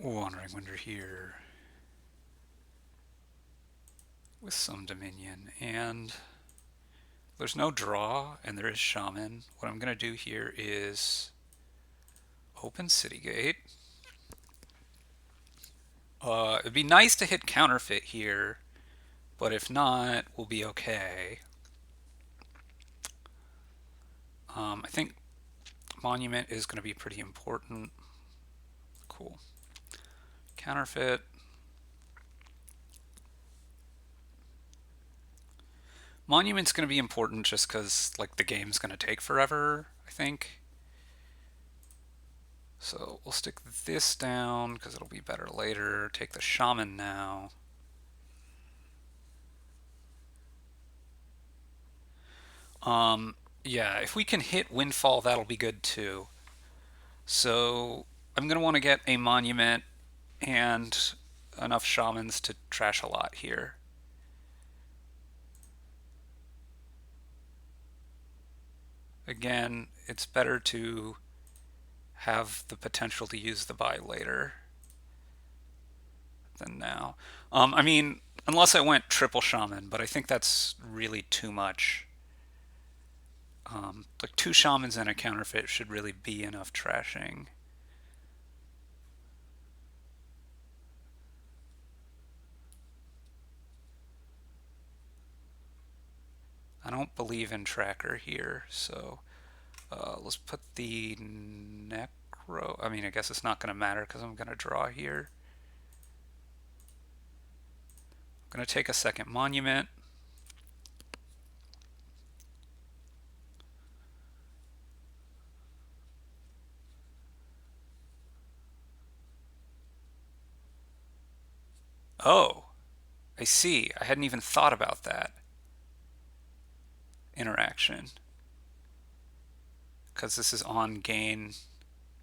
Wandering Winder here with some Dominion, and there's no draw, and there is Shaman. What I'm going to do here is open City Gate. It'd be nice to hit Counterfeit here, but if not, we'll be okay. I think Monument is going to be pretty important. Cool. Counterfeit. Monument's going to be important just because like the game's going to take forever, I think. So we'll stick this down because it'll be better later. Take the Shaman now. Yeah, if we can hit Windfall, that'll be good too. So I'm going to want to get a Monument and enough Shamans to trash a lot here. Again, it's better to have the potential to use the buy later than now. I mean, unless I went triple Shaman, but I think that's really too much. Like 2 Shamans and a Counterfeit should really be enough trashing. I don't believe in Tracker here, so let's put the Necro. I mean, I guess it's not going to matter because I'm going to draw here. I'm going to take a second Monument. Oh, I see. I hadn't even thought about that interaction because this is on gain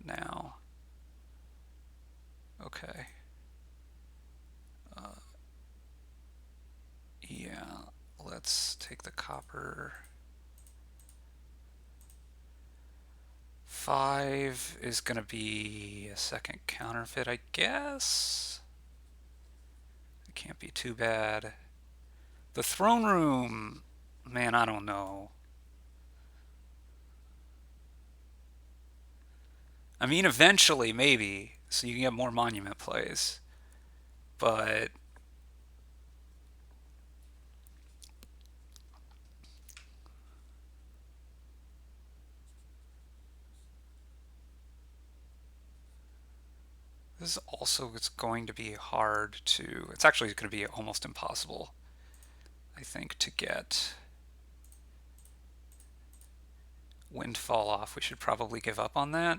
now. Okay. Yeah, let's take the copper. 5 is going to be a second Counterfeit, I guess. It can't be too bad. The Throne Room, man, I don't know. I mean, eventually, maybe, so you can get more Monument plays. But this is also, it's going to be hard to, it's actually going to be almost impossible, I think, to get Windfall off. We should probably give up on that.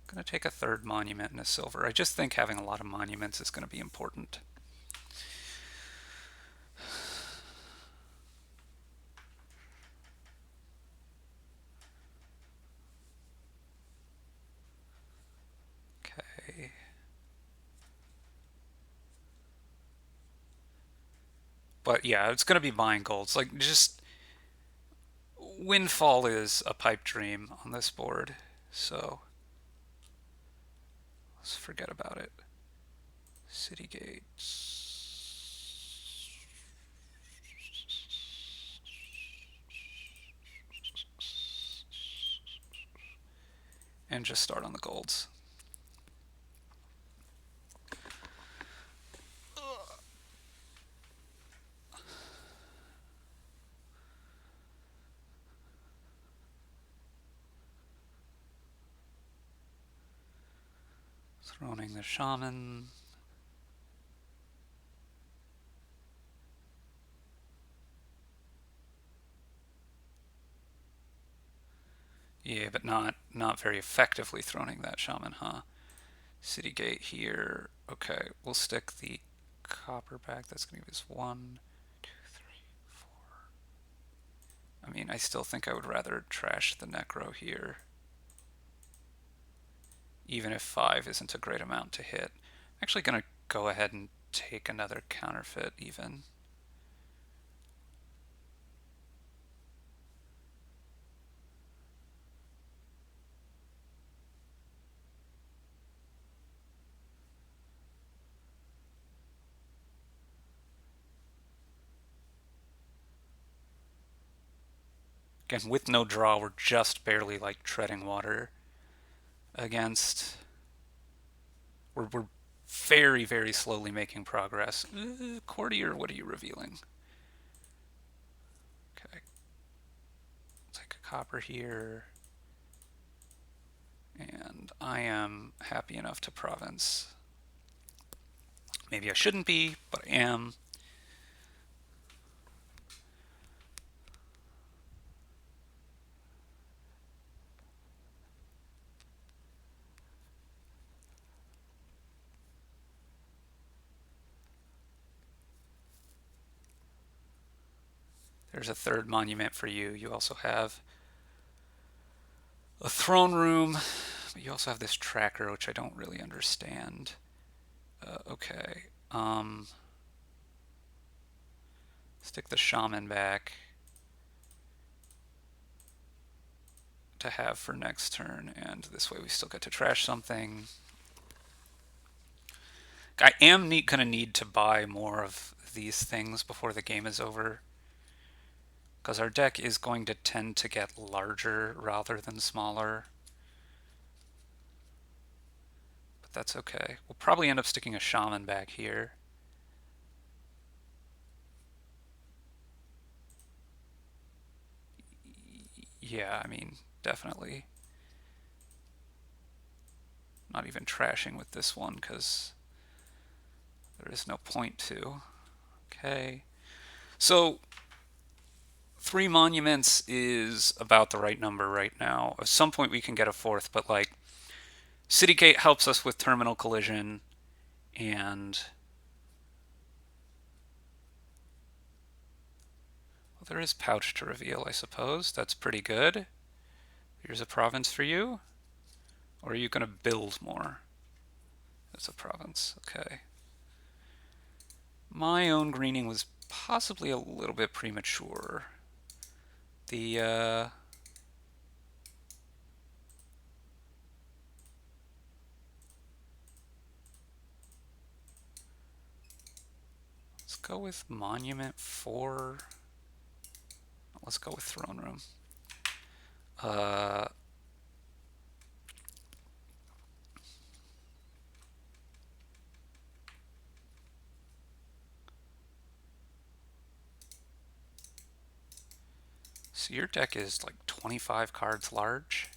Going to take a third Monument and a silver. I just think having a lot of monuments is going to be important. Okay. But yeah, it's going to be buying golds. Like, just Windfall is a pipe dream on this board. So let's forget about it. City gates. And just start on the golds. Throning the Shaman. Yeah, but not very effectively throning that Shaman, huh? City gate here. Okay, we'll stick the copper back. That's going to give us 1, 2, 3, 4. I mean, I still think I would rather trash the Necro here, even if 5 isn't a great amount to hit. I'm actually going to go ahead and take another Counterfeit even. Again, with no draw, we're just barely like treading water against. We're very, very slowly making progress. Courtier, what are you revealing? Okay, take a copper here. And I am happy enough to province. Maybe I shouldn't be, but I am. There's a third monument for you. You also have a throne room, but you also have this tracker, which I don't really understand. Okay. Stick the shaman back to have for next turn, and this way we still get to trash something. I am going to need to buy more of these things before the game is over, because our deck is going to tend to get larger rather than smaller. But that's okay. We'll probably end up sticking a shaman back here. Yeah, I mean, definitely. Not even trashing with this one because there is no point to. Okay. So, 3 monuments is about the right number right now. At some point we can get a fourth, but like, Citygate helps us with terminal collision, and well, there is pouch to reveal, I suppose. That's pretty good. Here's a province for you. Or are you going to build more? That's a province. Okay. My own greening was possibly a little bit premature. The let's go with monument 4. Let's go with throne room. Uh, so your deck is like 25 cards large.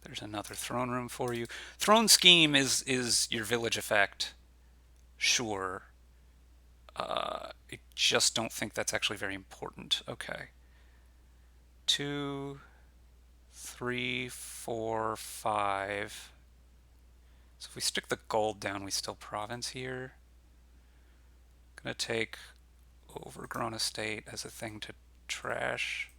There's another throne room for you. Throne scheme is your village effect. Sure. I just don't think that's actually very important. Okay. 2, 3, 4, 5. So if we stick the gold down, we still province here. Gonna take overgrown estate as a thing to trash.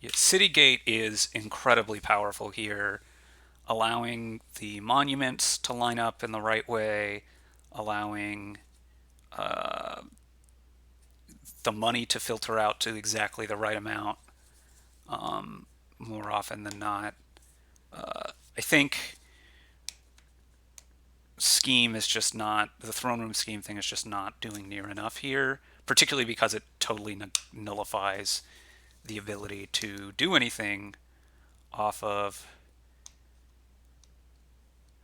Yeah, Citygate is incredibly powerful here, allowing the monuments to line up in the right way, allowing uh, the money to filter out to exactly the right amount more often than not. I think scheme is just not, the throne room scheme thing is just not doing near enough here, particularly because it totally nullifies the ability to do anything off of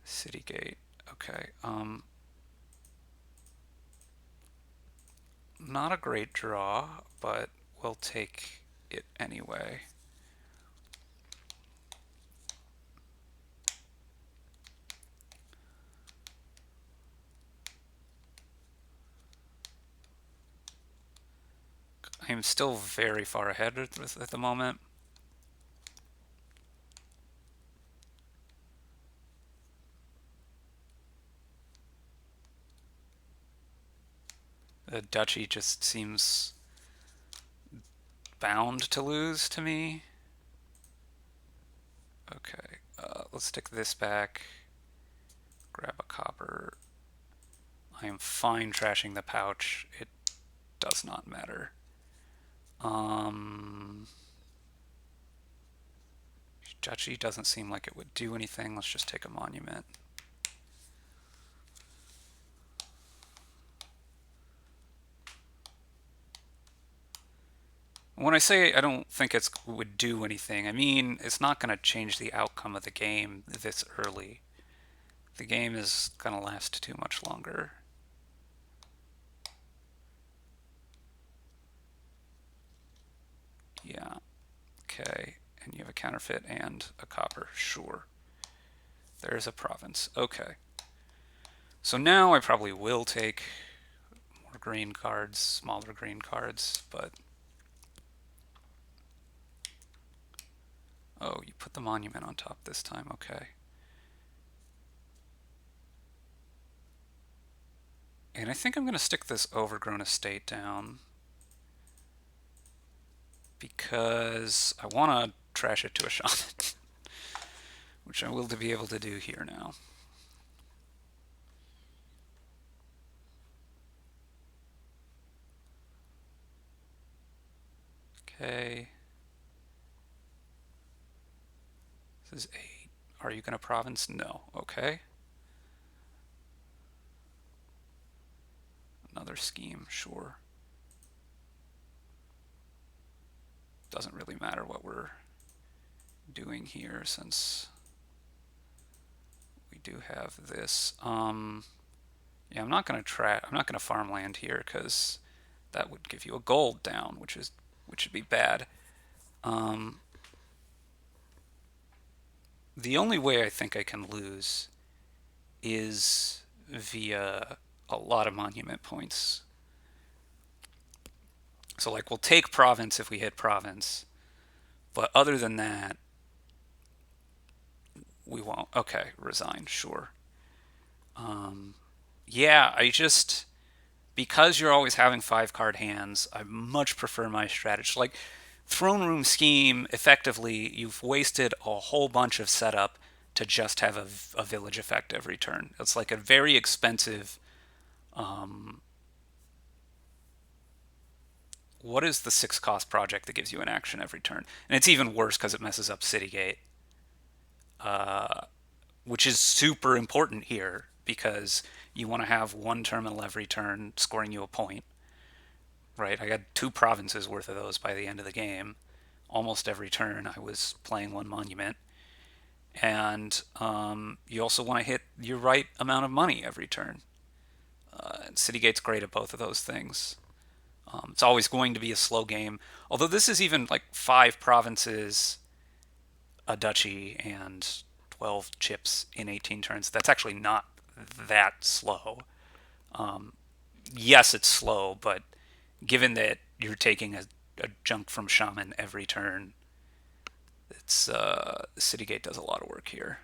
Citygate. Okay. Not a great draw, but we'll take it anyway. I am still very far ahead at the moment. The duchy just seems bound to lose to me. Okay, let's stick this back. Grab a copper. I am fine trashing the pouch. It does not matter. Um, Duchy doesn't seem like it would do anything. Let's just take a monument. When I say I don't think it would do anything, I mean it's not going to change the outcome of the game this early. The game is going to last too much longer. Yeah. Okay. And you have a counterfeit and a copper. Sure. There's a province. Okay. So now I probably will take more green cards, smaller green cards, but... Oh, you put the monument on top this time. Okay. And I think I'm going to stick this overgrown estate down because I want to trash it to a shaman, which I will be able to do here now. Okay. This is 8. Are you going to province? No. Okay. Another scheme, sure. Doesn't really matter what we're doing here since we do have this. Yeah, I'm not going to farmland here because that would give you a gold down, which would be bad. The only way I think I can lose is via a lot of monument points. So like we'll take province if we hit province, but other than that, we won't. Okay, resign, sure. Yeah, because you're always having 5 card hands, I much prefer my strategy. Like throne room scheme, effectively, you've wasted a whole bunch of setup to just have a village effect every turn. It's like a very expensive. What is the 6 cost project that gives you an action every turn? And it's even worse because it messes up Citygate, which is super important here because you want to have one terminal every turn scoring you a point, right? I got 2 provinces worth of those by the end of the game. Almost every turn I was playing one monument. And you also want to hit your right amount of money every turn. Citygate's great at both of those things. It's always going to be a slow game. Although this is even like 5 provinces, a duchy, and 12 chips in 18 turns. That's actually not that slow. Yes, it's slow, but given that you're taking a junk from Shaman every turn, Citygate does a lot of work here.